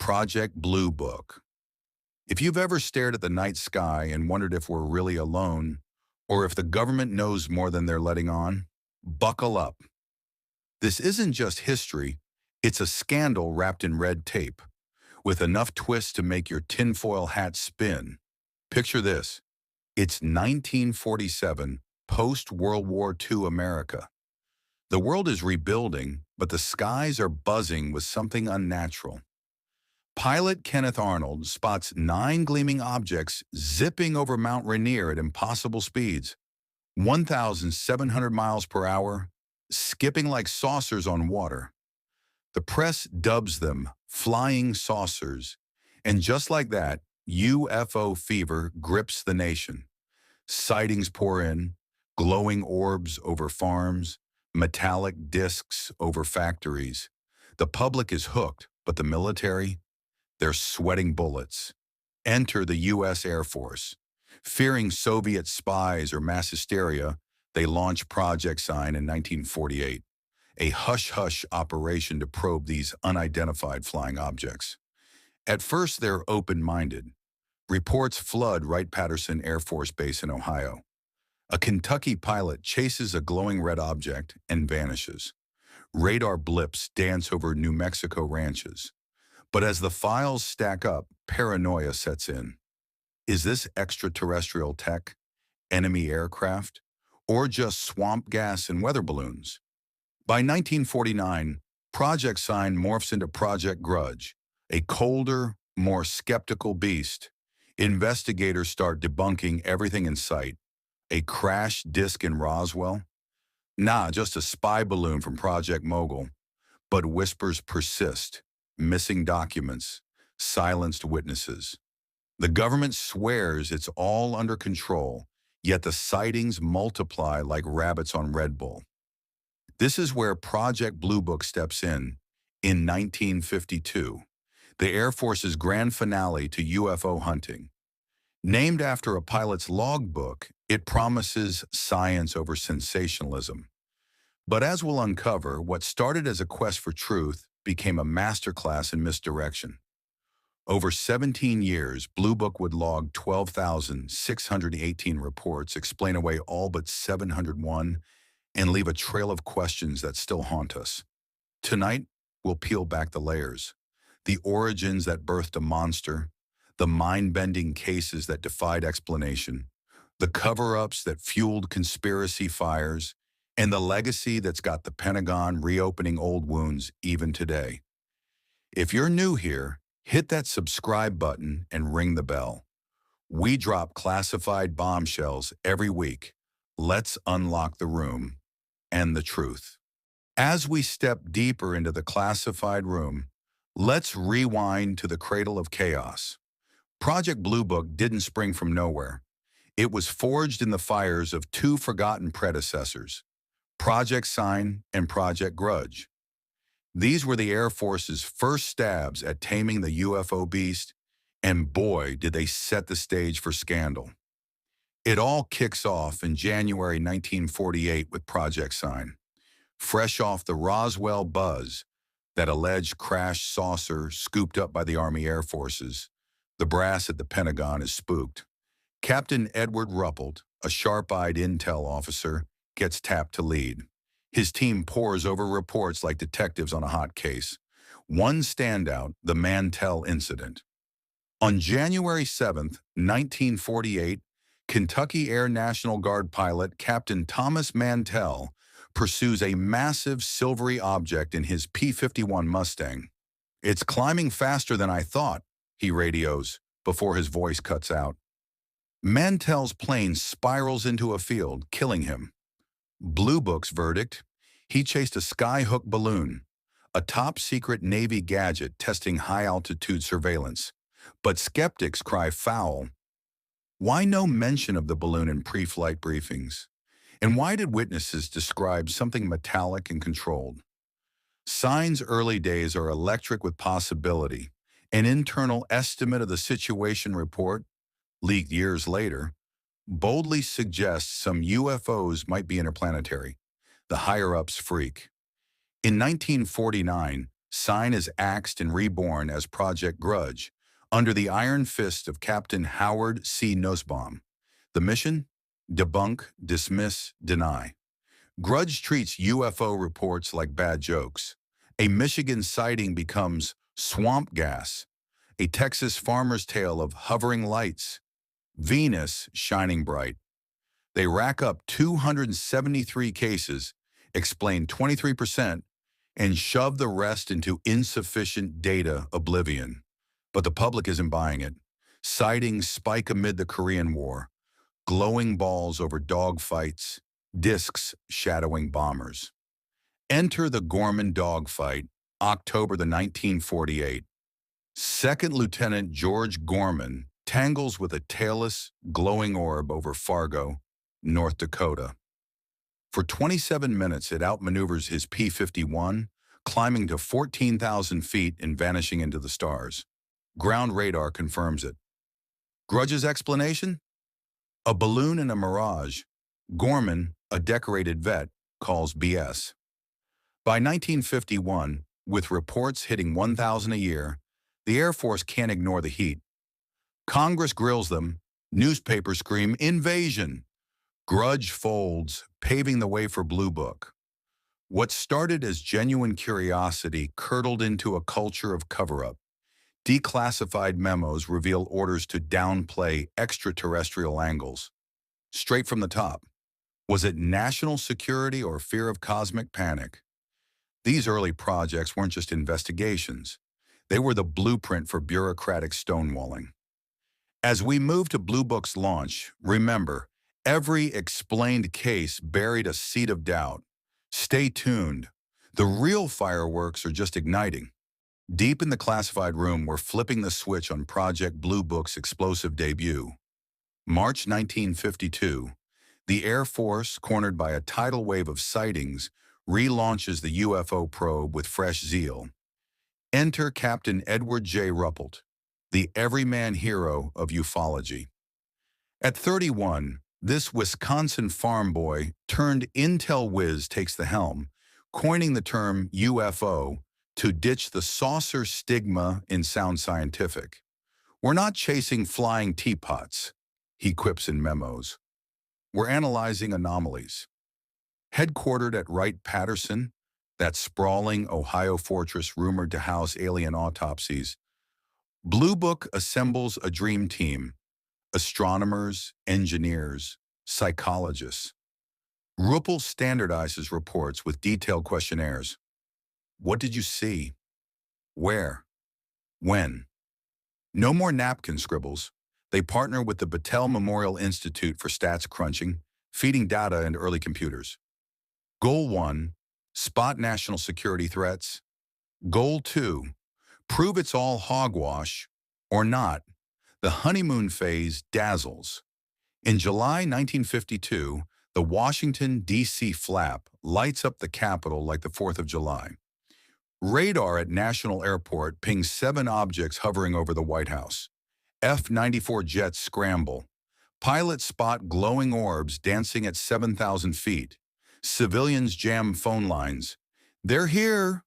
Project Blue Book. If you've ever stared at the night sky and wondered if we're really alone, or if the government knows more than they're letting on, buckle up. This isn't just history, it's a scandal wrapped in red tape, with enough twists to make your tinfoil hat spin. Picture this. It's 1947, post-World War II America. The world is rebuilding, but the skies are buzzing with something unnatural. Pilot Kenneth Arnold spots 9 gleaming objects zipping over Mount Rainier at impossible speeds, 1,700 miles per hour, skipping like saucers on water. The press dubs them flying saucers, and just like that, UFO fever grips the nation. Sightings pour in, glowing orbs over farms, metallic discs over factories. The public is hooked, but the military? They're sweating bullets. Enter the U.S. Air Force. Fearing Soviet spies or mass hysteria, they launch Project Sign in 1948, a hush-hush operation to probe these unidentified flying objects. At first, they're open-minded. Reports flood Wright-Patterson Air Force Base in Ohio. A Kentucky pilot chases a glowing red object and vanishes. Radar blips dance over New Mexico ranches. But as the files stack up, paranoia sets in. Is this extraterrestrial tech, enemy aircraft, or just swamp gas and weather balloons? By 1949, Project Sign morphs into Project Grudge, a colder, more skeptical beast. Investigators start debunking everything in sight. A crashed disc in Roswell? Nah, just a spy balloon from Project Mogul. But whispers persist. Missing documents, silenced witnesses. The government swears it's all under control, yet the sightings multiply like rabbits on Red Bull. This is where Project Blue Book steps in 1952, the Air Force's grand finale to UFO hunting. Named after a pilot's logbook, it promises science over sensationalism. But as we'll uncover, what started as a quest for truth became a masterclass in misdirection. Over 17 years, Blue Book would log 12,618 reports, explain away all but 701, and leave a trail of questions that still haunt us. Tonight, we'll peel back the layers, the origins that birthed a monster, the mind-bending cases that defied explanation, the cover-ups that fueled conspiracy fires, and the legacy that's got the Pentagon reopening old wounds even today. If you're new here, hit that subscribe button and ring the bell. We drop classified bombshells every week. Let's unlock the room and the truth. As we step deeper into the classified room, let's rewind to the cradle of chaos. Project Blue Book didn't spring from nowhere. It was forged in the fires of 2 forgotten predecessors, Project Sign and Project Grudge. These were the Air Force's first stabs at taming the UFO beast, and boy, did they set the stage for scandal. It all kicks off in January 1948 with Project Sign. Fresh off the Roswell buzz, that alleged crash saucer scooped up by the Army Air Forces, the brass at the Pentagon is spooked. Captain Edward Ruppelt, a sharp-eyed intel officer, gets tapped to lead. His team pores over reports like detectives on a hot case. One standout, the Mantell incident. On January 7, 1948, Kentucky Air National Guard pilot Captain Thomas Mantell pursues a massive silvery object in his P-51 Mustang. "It's climbing faster than I thought," he radios before his voice cuts out. Mantell's plane spirals into a field, killing him. Blue Book's verdict: he chased a skyhook balloon, a top-secret Navy gadget testing high-altitude surveillance. But skeptics cry foul. Why no mention of the balloon in pre-flight briefings? And why did witnesses describe something metallic and controlled? Sign's early days are electric with possibility. An internal estimate of the situation report, leaked years later, boldly suggests some UFOs might be interplanetary. The higher-ups freak. In 1949, Sign is axed and reborn as Project Grudge, under the iron fist of Captain Howard C. Nussbaum. The mission? Debunk, dismiss, deny. Grudge treats UFO reports like bad jokes. A Michigan sighting becomes swamp gas. A Texas farmer's tale of hovering lights. Venus shining bright. They rack up 273 cases, explain 23%, and shove the rest into insufficient data oblivion. But the public isn't buying it. Sightings spike amid the Korean War. Glowing balls over dogfights, discs shadowing bombers. Enter the Gorman dogfight, October the 1948. Second Lieutenant George Gorman tangles with a tailless, glowing orb over Fargo, North Dakota. For 27 minutes, it outmaneuvers his P-51, climbing to 14,000 feet and vanishing into the stars. Ground radar confirms it. Grudge's explanation? A balloon and a mirage. Gorman, a decorated vet, calls BS. By 1951, with reports hitting 1,000 a year, the Air Force can't ignore the heat. Congress grills them, newspapers scream, invasion. Grudge folds, paving the way for Blue Book. What started as genuine curiosity curdled into a culture of cover-up. Declassified memos reveal orders to downplay extraterrestrial angles. Straight from the top. Was it national security or fear of cosmic panic? These early projects weren't just investigations. They were the blueprint for bureaucratic stonewalling. As we move to Blue Book's launch, remember, every explained case buried a seed of doubt. Stay tuned. The real fireworks are just igniting. Deep in the classified room, we're flipping the switch on Project Blue Book's explosive debut. March 1952, the Air Force, cornered by a tidal wave of sightings, relaunches the UFO probe with fresh zeal. Enter Captain Edward J. Ruppelt, the everyman hero of ufology. At 31, this Wisconsin farm boy turned intel whiz takes the helm, coining the term UFO to ditch the saucer stigma and sound scientific. We're not chasing flying teapots, he quips in memos. We're analyzing anomalies. Headquartered at Wright-Patterson, that sprawling Ohio fortress rumored to house alien autopsies, Blue Book assembles a dream team: astronomers, engineers, psychologists. Ruppel standardizes reports with detailed questionnaires. What did you see? Where? When? No more napkin scribbles. They partner with the Battelle Memorial Institute for stats crunching, feeding data into early computers. Goal 1, spot national security threats. Goal 2, prove it's all hogwash or not. The honeymoon phase dazzles. In July 1952, the Washington, D.C. flap lights up the Capitol like the 4th of July. Radar at National Airport pings 7 objects hovering over the White House. F-94 jets scramble. Pilots spot glowing orbs dancing at 7,000 feet. Civilians jam phone lines. They're here.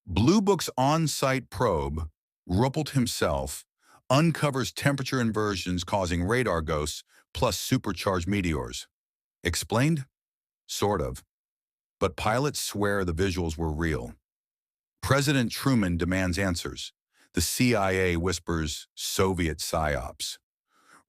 Blue Book's on-site probe, Ruppelt himself, uncovers temperature inversions causing radar ghosts plus supercharged meteors. Explained? Sort of. But pilots swear the visuals were real. President Truman demands answers. The CIA whispers Soviet psyops.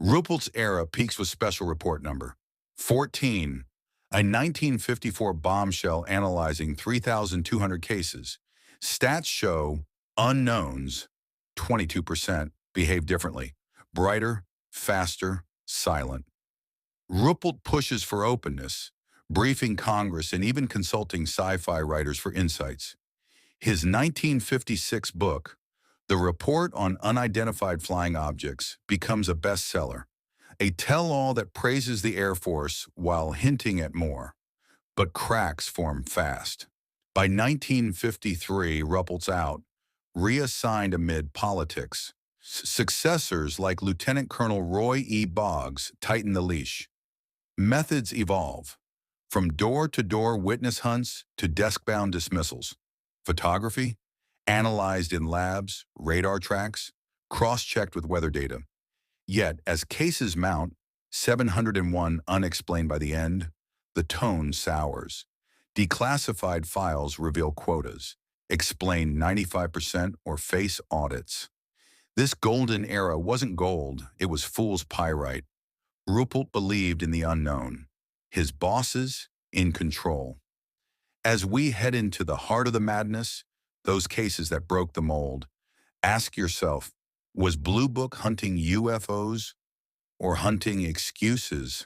Ruppelt's era peaks with special report number 14, a 1954 bombshell analyzing 3,200 cases. Stats show unknowns, 22%, behave differently, brighter, faster, silent. Ruppelt pushes for openness, briefing Congress and even consulting sci-fi writers for insights. His 1956 book, The Report on Unidentified Flying Objects, becomes a bestseller, a tell-all that praises the Air Force while hinting at more. But cracks form fast. By 1953, Ruppelt's out, reassigned amid politics. Successors like Lieutenant Colonel Roy E. Boggs tighten the leash. Methods evolve, from door-to-door witness hunts to desk-bound dismissals. Photography? analyzed in labs, radar tracks, cross-checked with weather data. Yet, as cases mount, 701 unexplained by the end, the tone sours. Declassified files reveal quotas, explain 95% or face audits. This golden era wasn't gold, it was fool's pyrite. Ruppelt believed in the unknown. His bosses in control. As we head into the heart of the madness, those cases that broke the mold, ask yourself, was Blue Book hunting UFOs or hunting excuses?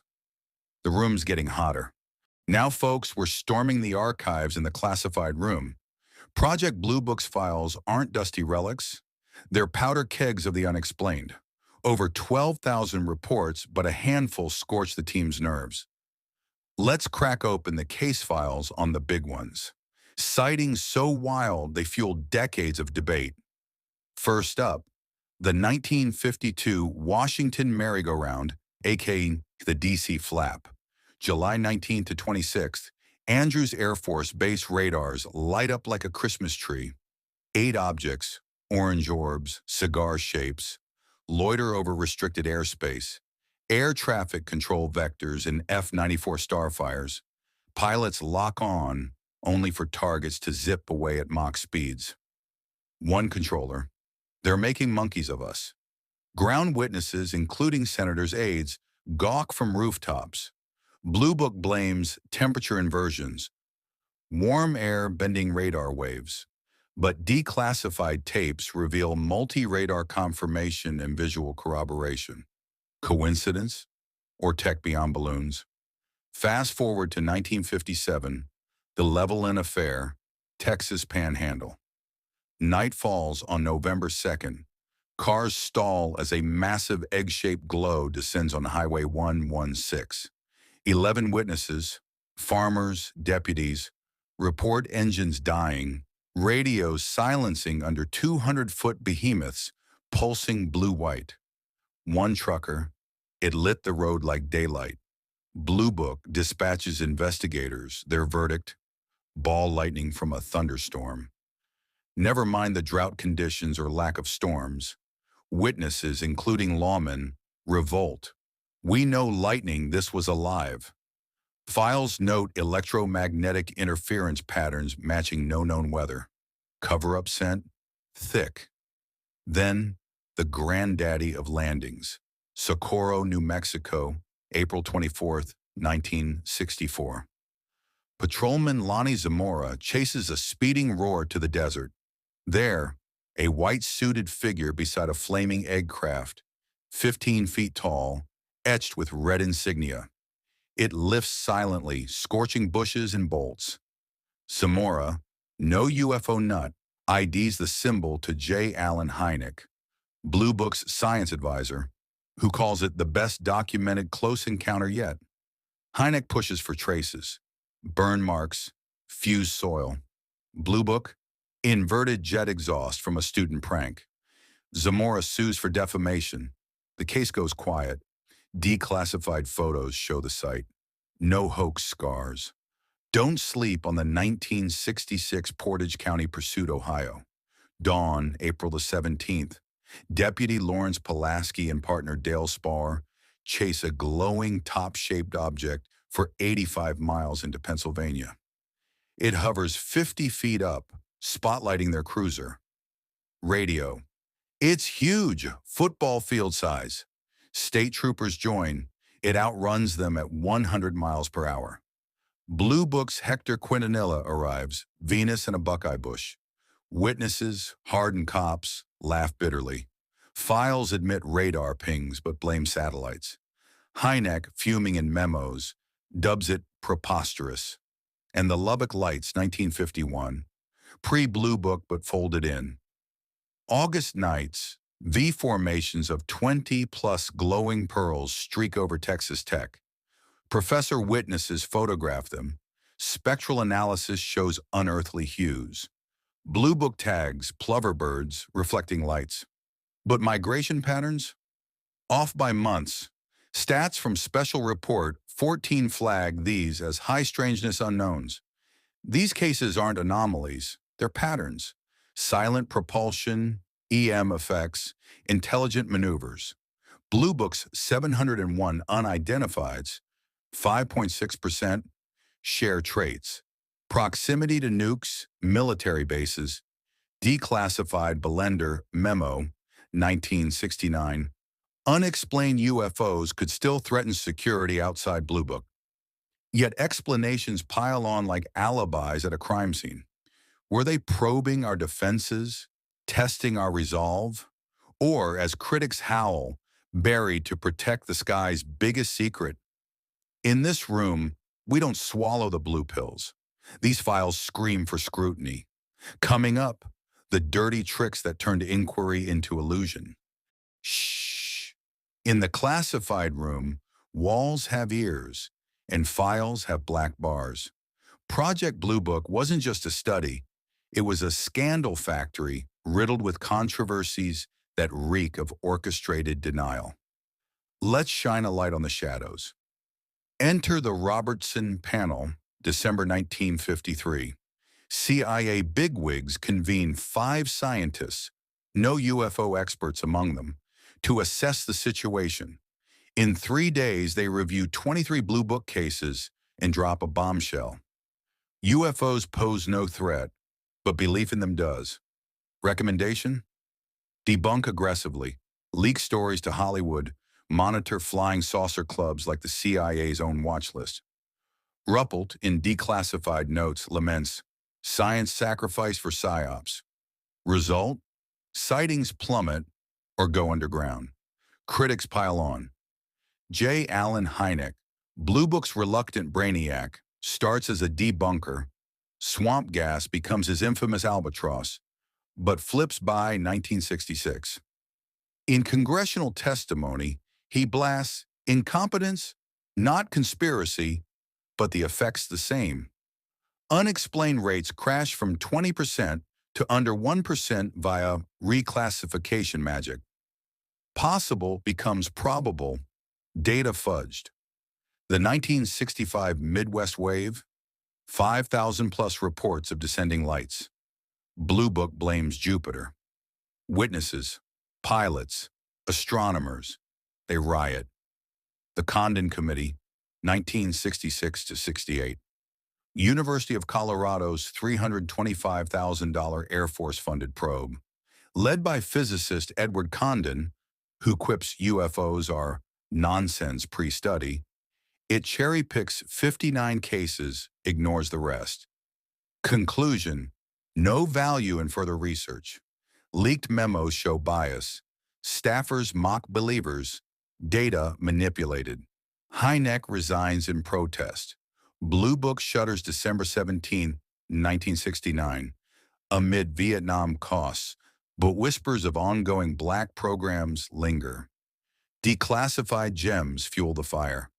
The room's getting hotter. Now, folks, we're storming the archives in the classified room. Project Blue Book's files aren't dusty relics. They're powder kegs of the unexplained. Over 12,000 reports, but a handful scorch the team's nerves. Let's crack open the case files on the big ones. Sightings so wild they fueled decades of debate. First up, the 1952 Washington merry-go-round, aka the DC Flap. July 19th to 26th, Andrews Air Force Base radars light up like a Christmas tree. 8 objects, orange orbs, cigar shapes, loiter over restricted airspace, air traffic control vectors and F-94 Starfires. Pilots lock on only for targets to zip away at Mach speeds. One controller. They're making monkeys of us. Ground witnesses, including senators' aides, gawk from rooftops. Blue Book blames temperature inversions, warm air bending radar waves, but declassified tapes reveal multi-radar confirmation and visual corroboration. Coincidence? Or tech beyond balloons? Fast forward to 1957, the Levelland Affair, Texas Panhandle. Night falls on November 2nd. Cars stall as a massive egg-shaped glow descends on Highway 116. 11 witnesses, farmers, deputies, report engines dying, radios silencing under 200-foot behemoths, pulsing blue-white. One trucker, it lit the road like daylight. Blue Book dispatches investigators, their verdict, ball lightning from a thunderstorm. Never mind the drought conditions or lack of storms. Witnesses, including lawmen, revolt. We know lightning, this was alive. Files note electromagnetic interference patterns matching no known weather. Cover-up scent? Thick. Then, the granddaddy of landings. Socorro, New Mexico, April 24th, 1964. Patrolman Lonnie Zamora chases a speeding roar to the desert. There, a white-suited figure beside a flaming egg craft, 15 feet tall, etched with red insignia. It lifts silently, scorching bushes and bolts. Zamora, no UFO nut, IDs the symbol to J. Allen Hynek, Blue Book's science advisor, who calls it the best documented close encounter yet. Hynek pushes for traces, burn marks, fused soil. Blue Book, inverted jet exhaust from a student prank. Zamora sues for defamation. The case goes quiet. Declassified photos show the site. No hoax scars. Don't sleep on the 1966 Portage County pursuit, Ohio. Dawn, April the 17th. Deputy Lawrence Pulaski and partner Dale Spar chase a glowing top-shaped object for 85 miles into Pennsylvania. It hovers 50 feet up, spotlighting their cruiser. Radio. It's huge, football field size. State troopers join. It outruns them at 100 miles per hour. Blue Book's Hector Quintanilla arrives, Venus in a buckeye bush. Witnesses, hardened cops, laugh bitterly. Files admit radar pings but blame satellites. Hynek, fuming in memos, dubs it preposterous. And the Lubbock Lights, 1951, pre-Blue Book but folded in. August nights, V formations of 20-plus glowing pearls streak over Texas Tech. Professor witnesses photograph them. Spectral analysis shows unearthly hues. Blue Book tags plover birds reflecting lights. But migration patterns? Off by months. Stats from Special Report 14 flag these as high strangeness unknowns. These cases aren't anomalies, they're patterns. silent propulsion, EM effects, intelligent maneuvers. Blue Book's 701 unidentifieds, 5.6%, share traits. Proximity to nukes, military bases, Declassified Belender Memo, 1969. Unexplained UFOs could still threaten security outside Blue Book. Yet explanations pile on like alibis at a crime scene. Were they probing our defenses, testing our resolve? Or, as critics howl, buried to protect the sky's biggest secret? In this room, we don't swallow the blue pills. These files scream for scrutiny. Coming up, the dirty tricks that turned inquiry into illusion. Shh. In the classified room, walls have ears and files have black bars. Project Blue Book wasn't just a study. It was a scandal factory riddled with controversies that reek of orchestrated denial. Let's shine a light on the shadows. Enter the Robertson Panel, December 1953. CIA bigwigs convene 5 scientists, no UFO experts among them, to assess the situation. In 3 days, they review 23 Blue Book cases and drop a bombshell. UFOs pose no threat, but belief in them does. Recommendation? Debunk aggressively, leak stories to Hollywood, monitor flying saucer clubs like the CIA's own watch list. Ruppelt, in Declassified notes, laments, science sacrifice for psyops. Result? Sightings plummet or go underground. Critics pile on. J. Allen Hynek, Blue Book's reluctant brainiac, starts as a debunker. Swamp gas becomes his infamous albatross, but flips by 1966. In congressional testimony, he blasts incompetence, not conspiracy, but the effect's the same. Unexplained rates crash from 20% to under 1% via reclassification magic. Possible becomes probable, data fudged. The 1965 Midwest wave, 5,000 plus reports of descending lights. Blue Book blames Jupiter. Witnesses, pilots, astronomers, they riot. The Condon Committee, 1966 to 68. University of Colorado's $325,000 Air Force-funded probe, led by physicist Edward Condon, who quips UFOs are nonsense pre-study. It cherry-picks 59 cases, ignores the rest. Conclusion: no value in further research. Leaked memos show bias. Staffers mock believers. Data manipulated. Hynek resigns in protest. Blue Book shutters December 17, 1969, amid Vietnam costs, but whispers of ongoing black programs linger. Declassified gems fuel the fire.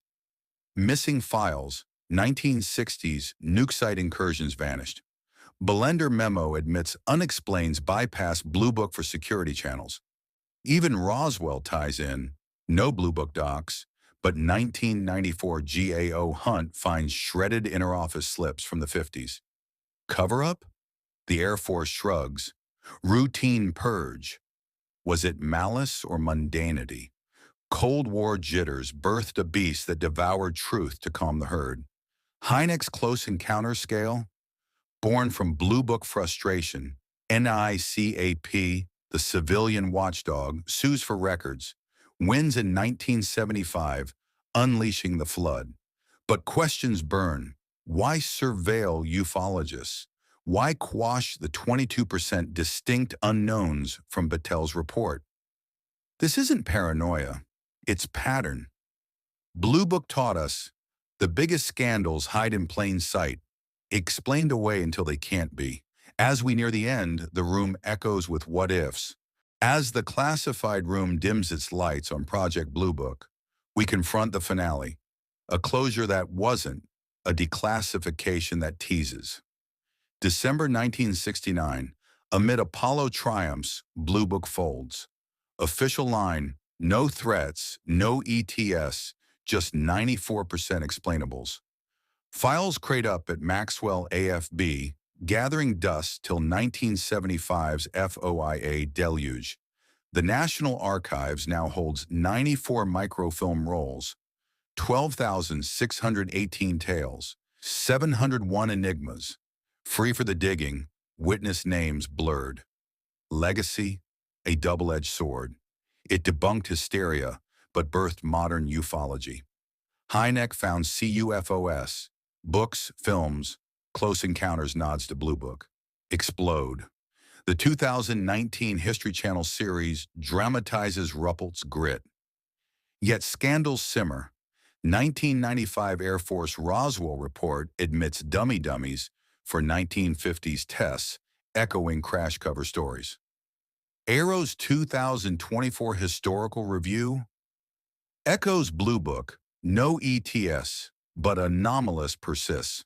Missing files, 1960s nuke site incursions vanished. Belender memo admits unexplains bypass Blue Book for security channels. Even Roswell ties in, no Blue Book docs, but 1994 GAO Hunt finds shredded interoffice slips from the 50s. Cover-up? The Air Force shrugs. Routine purge. Was it malice or mundanity? Cold War jitters birthed a beast that devoured truth to calm the herd. Hynek's close encounter scale? Born from Blue Book frustration, NICAP, the civilian watchdog, sues for records, wins in 1975, unleashing the flood. But questions burn. Why surveil ufologists? Why quash the 22% distinct unknowns from Battel's report? This isn't paranoia, it's pattern. Blue Book taught us the biggest scandals hide in plain sight, explained away until they can't be. As we near the end, the room echoes with what-ifs. As the classified room dims its lights on Project Blue Book, we confront the finale, a closure that wasn't, a declassification that teases. December 1969, amid Apollo triumphs, Blue Book folds. Official line, no threats, no ETS, just 94% explainables. Files crate up at Maxwell AFB, Gathering dust till 1975's FOIA deluge. The National Archives now holds 94 microfilm rolls, 12,618 tales, 701 enigmas. Free for the digging, witness names blurred. Legacy, a double-edged sword. It debunked hysteria, but birthed modern ufology. Hynek found CUFOS. Books, films, Close Encounters nods to Blue Book. Explode. The 2019 History Channel series dramatizes Ruppelt's grit. Yet scandals simmer. 1995 Air Force Roswell report admits dummies for 1950s tests, echoing crash cover stories. Arrow's 2024 historical review echoes Blue Book, no ETS, but anomalous persists.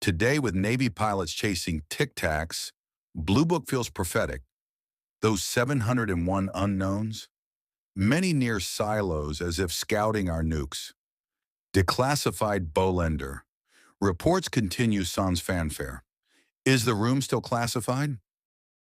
Today, with Navy pilots chasing Tic Tacs, Blue Book feels prophetic. Those 701 unknowns, many near silos as if scouting our nukes. Declassified Bolender. Reports continue sans fanfare. Is the room still classified?